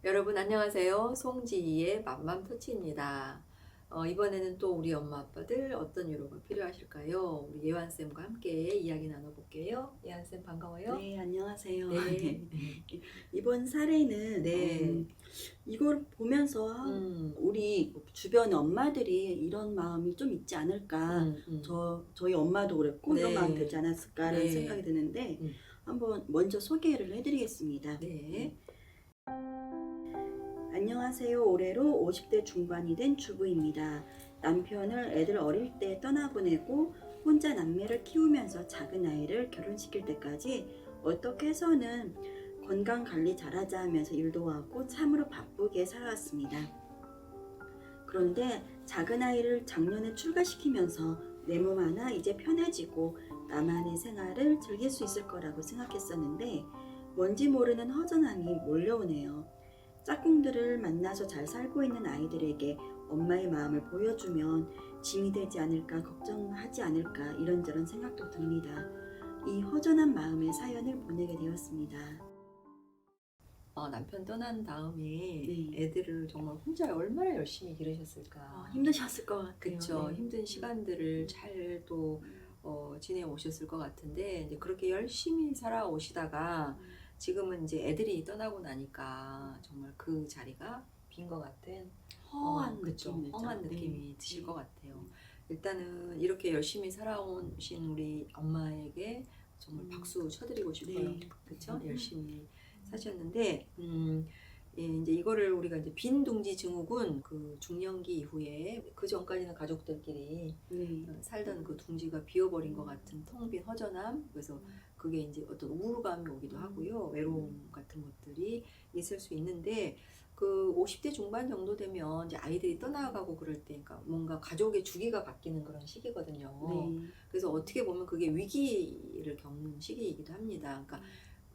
여러분 안녕하세요. 송지희의 맘맘 터치입니다. 이번에는 또 우리 엄마 아빠들 어떤 위로가 필요하실까요? 우리 예완쌤과 함께 이야기 나눠볼게요. 예완쌤 반가워요. 네, 안녕하세요. 네. 이번 사례는 네. 이걸 보면서 음, 우리 주변 엄마들이 이런 마음이 좀 있지 않을까, 음. 저희 엄마도 그랬고 이런 마음이 네. 들지 않았을까라는 생각이 네. 드는데 음, 한번 먼저 소개를 해드리겠습니다. 네. 안녕하세요. 올해로 50대 중반이 된 주부입니다. 남편을 애들 어릴 때 떠나보내고 혼자 남매를 키우면서 작은 아이를 결혼시킬 때까지 어떻게 해서는 건강 관리 잘하자 하면서 일도 하고 참으로 바쁘게 살아왔습니다. 그런데 작은 아이를 작년에 출가시키면서 내 몸 하나 이제 편해지고 나만의 생활을 즐길 수 있을 거라고 생각했었는데 뭔지 모르는 허전함이 몰려오네요. 짝꿍들을 만나서 잘 살고 있는 아이들에게 엄마의 마음을 보여주면 짐이 되지 않을까, 걱정하지 않을까 이런저런 생각도 듭니다. 이 허전한 마음의 사연을 보내게 되었습니다. 남편 떠난 다음에 네. 애들을 정말 혼자 얼마나 열심히 기르셨을까. 힘드셨을 것 같아요. 그쵸. 네. 힘든 시간들을 잘 또 지내오셨을 것 같은데, 이제 그렇게 열심히 살아오시다가 지금은 이제 애들이 떠나고 나니까 정말 그 자리가 빈 것 같은, 허한 그쵸. 느낌이죠. 험한 네. 느낌이 드실 네. 것 같아요. 일단은 이렇게 열심히 살아오신 우리 엄마에게 정말 박수 쳐드리고 싶어요. 네. 그쵸? 열심히 사셨는데, 예, 이제 이거를 우리가 이제 빈둥지 증후군, 그 중년기 이후에 그 전까지는 가족들끼리 네. 살던 그 둥지가 비어버린 것 같은 텅 빈 허전함. 그래서 그게 이제 어떤 우울감이 오기도 하고요. 외로움 같은 것들이 있을 수 있는데, 그 50대 중반 정도 되면 이제 아이들이 떠나가고 그럴 때, 그러니까 뭔가 가족의 주기가 바뀌는 그런 시기거든요. 네. 그래서 어떻게 보면 그게 위기를 겪는 시기이기도 합니다. 그러니까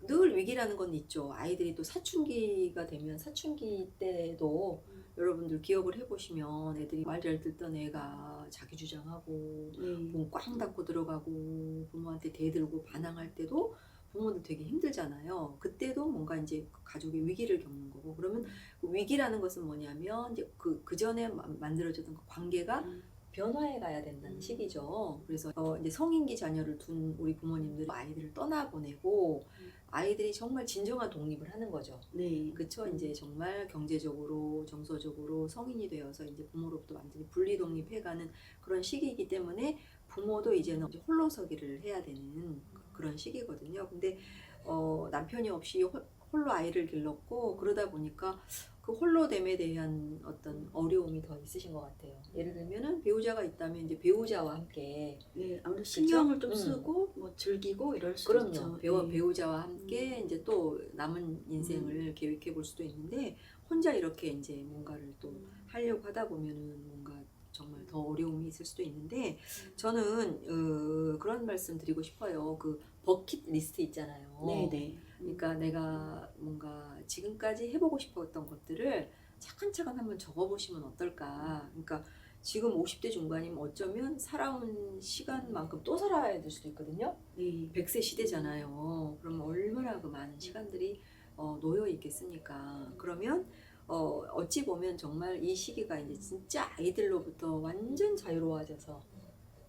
늘 위기라는 건 있죠. 아이들이 또 사춘기가 되면 사춘기 때도 여러분들 기억을 해보시면 애들이 말 잘 듣던 애가 자기 주장하고 네. 문 꽝 닫고 들어가고 부모한테 대들고 반항할 때도 부모들 되게 힘들잖아요. 그때도 뭔가 이제 가족의 위기를 겪는 거고, 그러면 그 위기라는 것은 뭐냐면 이제 그 전에 만들어졌던 그 관계가 변화해 가야 된다는 시기죠. 그래서 이제 성인기 자녀를 둔 우리 부모님들 아이들을 떠나보내고 아이들이 정말 진정한 독립을 하는 거죠. 네. 그쵸? 이제 정말 경제적으로, 정서적으로 성인이 되어서 이제 부모로부터 완전히 분리 독립해가는 그런 시기이기 때문에 부모도 이제는 이제 홀로서기를 해야 되는 그런 시기거든요. 근데 남편이 없이 홀로 아이를 길렀고 그러다 보니까 그 홀로됨에 대한 어떤 어려움이 더 있으신 것 같아요. 예를 들면은 배우자가 있다면 이제 배우자와 함께, 네, 아무래도 그쵸? 신경을 좀 쓰고 뭐 즐기고 이럴 수 그럼요. 있죠. 네. 배우자와 함께 이제 또 남은 인생을 계획해 볼 수도 있는데, 혼자 이렇게 이제 뭔가를 또 하려고 하다 보면은 뭔가 정말 더 어려움이 있을 수도 있는데, 저는 그런 말씀 드리고 싶어요. 그 버킷 리스트 있잖아요. 네, 네. 그러니까 내가 뭔가 지금까지 해보고 싶었던 것들을 차근차근 한번 적어보시면 어떨까. 그러니까 지금 50대 중반이면 어쩌면 살아온 시간만큼 또 살아야 될 수도 있거든요. 네. 100세 시대잖아요. 그러면 얼마나 그 많은 시간들이 놓여 있겠습니까? 그러면 어찌 보면 정말 이 시기가 이제 진짜 아이들로부터 완전 자유로워져서,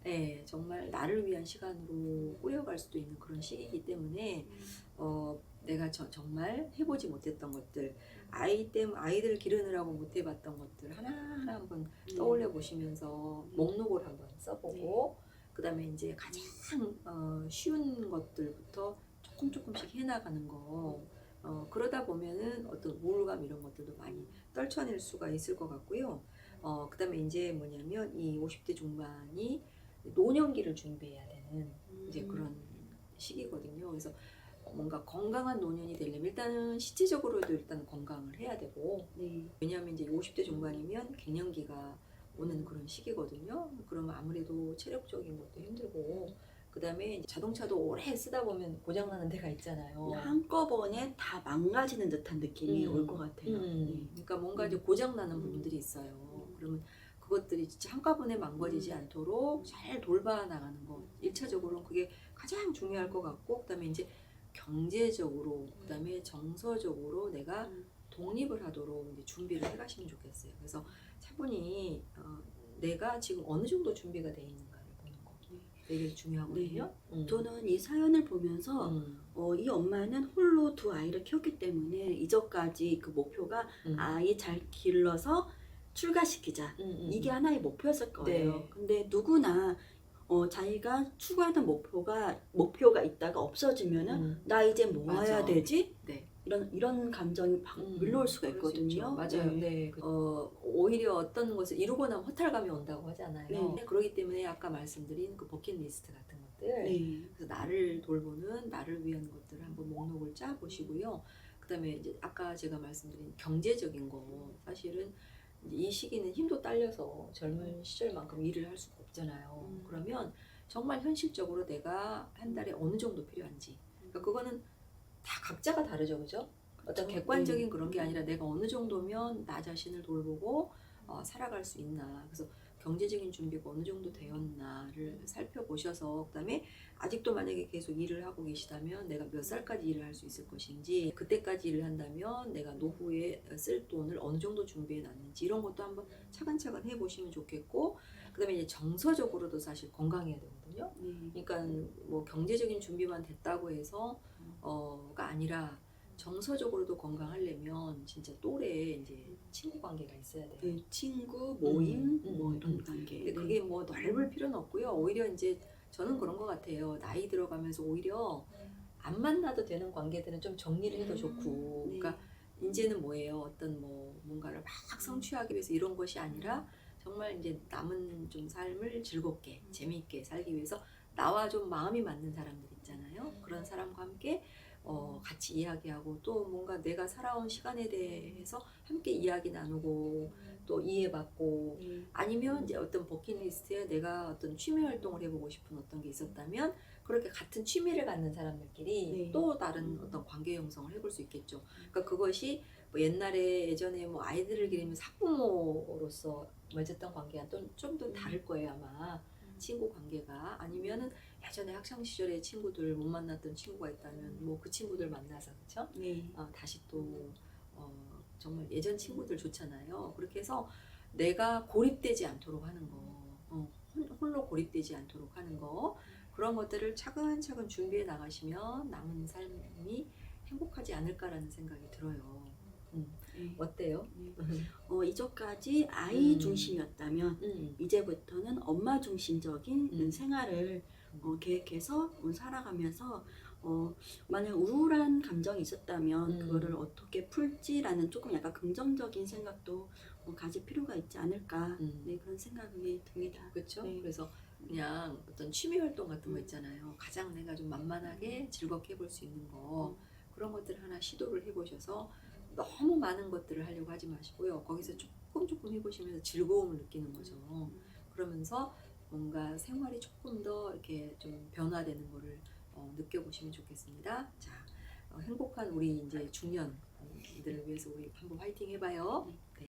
예, 정말 나를 위한 시간으로 꾸려갈 수도 있는 그런 시기이기 때문에 내가 정말 해보지 못했던 것들, 아이들 기르느라고 못 해봤던 것들 하나하나 한번 떠올려 보시면서 목록을 한번 써보고, 그 다음에 이제 가장 쉬운 것들부터 조금씩 해나가는 거, 그러다 보면은 어떤 우울감 이런 것들도 많이 떨쳐낼 수가 있을 것 같고요. 그 다음에 이제 뭐냐면 이 50대 중반이 노년기를 준비해야 되는 이제 그런 시기거든요. 그래서 뭔가 건강한 노년이 되려면 일단은 신체적으로도 일단 건강을 해야 되고, 네. 왜냐하면 이제 50대 중반이면 갱년기가 오는 그런 시기거든요. 그러면 아무래도 체력적인 것도 힘들고, 그 다음에 자동차도 오래 쓰다 보면 고장나는 데가 있잖아요. 한꺼번에 다 망가지는 듯한 느낌이 올 것 같아요. 네. 그러니까 뭔가 이제 고장나는 부분들이 있어요. 그러면 그것들이 진짜 한꺼번에 망가지지 않도록 잘 돌봐 나가는 거. 1차적으로는 그게 가장 중요할 것 같고, 그 다음에 이제 경제적으로, 그 다음에 정서적으로 내가 독립을 하도록 이제 준비를 해가시면 좋겠어요. 그래서 차분히 내가 지금 어느 정도 준비가 돼 있는가를 보는 거 되게 중요하거든요. 저는 이 사연을 보면서 이 엄마는 홀로 두 아이를 키웠기 때문에 이전까지 그 목표가 아이 잘 길러서 출가시키자. 이게 하나의 목표였을 거예요. 네. 근데 누구나 자기가 추구하던 목표가 있다가 없어지면은 나 이제 뭐 맞아. 해야 되지? 네. 이런 감정이 막 밀려올 수가 그럴 수 있죠. 있거든요. 맞아요. 네. 오히려 어떤 것을 이루고 나면 허탈감이 온다고 하잖아요. 네. 그렇기 때문에 아까 말씀드린 그 버킷리스트 같은 것들, 네. 그래서 나를 돌보는 나를 위한 것들을 한번 목록을 짜 보시고요. 그다음에 이제 아까 제가 말씀드린 경제적인 거, 사실은 이제 이 시기는 힘도 딸려서 젊은 시절만큼 일을 할 수가 없잖아요. 그러면 정말 현실적으로 내가 한 달에 어느 정도 필요한지, 그러니까 그거는 다 각자가 다르죠, 그죠? 어떤 객관적인 그런 게 아니라 내가 어느 정도면 나 자신을 돌보고 살아갈 수 있나. 그래서 경제적인 준비가 어느 정도 되었나를 살펴보셔서, 그다음에 아직도 만약에 계속 일을 하고 계시다면 내가 몇 살까지 일을 할 수 있을 것인지, 그때까지 일을 한다면 내가 노후에 쓸 돈을 어느 정도 준비해 놨는지, 이런 것도 한번 차근차근 해보시면 좋겠고, 그다음에 이제 정서적으로도 사실 건강해야 되거든요. 그러니까 뭐 경제적인 준비만 됐다고 해서 가 아니라 정서적으로도 건강하려면 진짜 또래 이제 친구 관계가 있어야 돼요. 네, 친구, 모임, 뭐 이런 근데 관계. 그게 뭐 넓을 필요는 없고요. 오히려 이제 저는 그런 것 같아요. 나이 들어가면서 오히려 안 만나도 되는 관계들은 좀 정리를 해도 좋고, 네. 그러니까 이제는 뭐예요? 어떤 뭐 뭔가를 막 성취하기 위해서 이런 것이 아니라 정말 이제 남은 좀 삶을 즐겁게 재미있게 살기 위해서 나와 좀 마음이 맞는 사람들 있잖아요. 그런 사람과 함께 같이 이야기하고, 또 뭔가 내가 살아온 시간에 대해서 함께 이야기 나누고 또 이해받고, 아니면 이제 어떤 버킷리스트에 내가 어떤 취미 활동을 해보고 싶은 어떤 게 있었다면 그렇게 같은 취미를 갖는 사람들끼리 네. 또 다른 어떤 관계 형성을 해볼 수 있겠죠. 그러니까 그것이 뭐 옛날에 예전에 뭐 아이들을 기르면서 학부모로서 맺었던 관계와 좀 더 다를 거예요, 아마. 친구 관계가. 아니면은 예전에 학창 시절에 친구들 못 만났던 친구가 있다면 뭐 그 친구들 만나서, 그쵸? 네. 다시 또 정말 예전 친구들 좋잖아요. 그렇게 해서 내가 고립되지 않도록 하는 거, 홀로 고립되지 않도록 하는 거, 그런 것들을 차근차근 준비해 나가시면 남은 삶이 행복하지 않을까라는 생각이 들어요. 네. 어때요? 이전까지 아이 음. 중심이었다면 이제부터는 엄마 중심적인 생활을 계획해서 살아가면서 만약 우울한 감정이 있었다면 그거를 어떻게 풀지라는 조금 약간 긍정적인 생각도 가질 필요가 있지 않을까. 네, 그런 생각이 듭니다. 그렇죠? 네. 그래서 그냥 어떤 취미 활동 같은 거 있잖아요. 가장 내가 좀 만만하게 즐겁게 해볼 수 있는 거, 그런 것들 하나 시도를 해보셔서 너무 많은 것들을 하려고 하지 마시고요. 거기서 조금 해보시면서 즐거움을 느끼는 거죠. 그러면서 뭔가 생활이 조금 더 이렇게 좀 변화되는 거를 느껴보시면 좋겠습니다. 자, 행복한 우리 이제 중년들을 위해서 우리 한번 화이팅 해봐요. 네.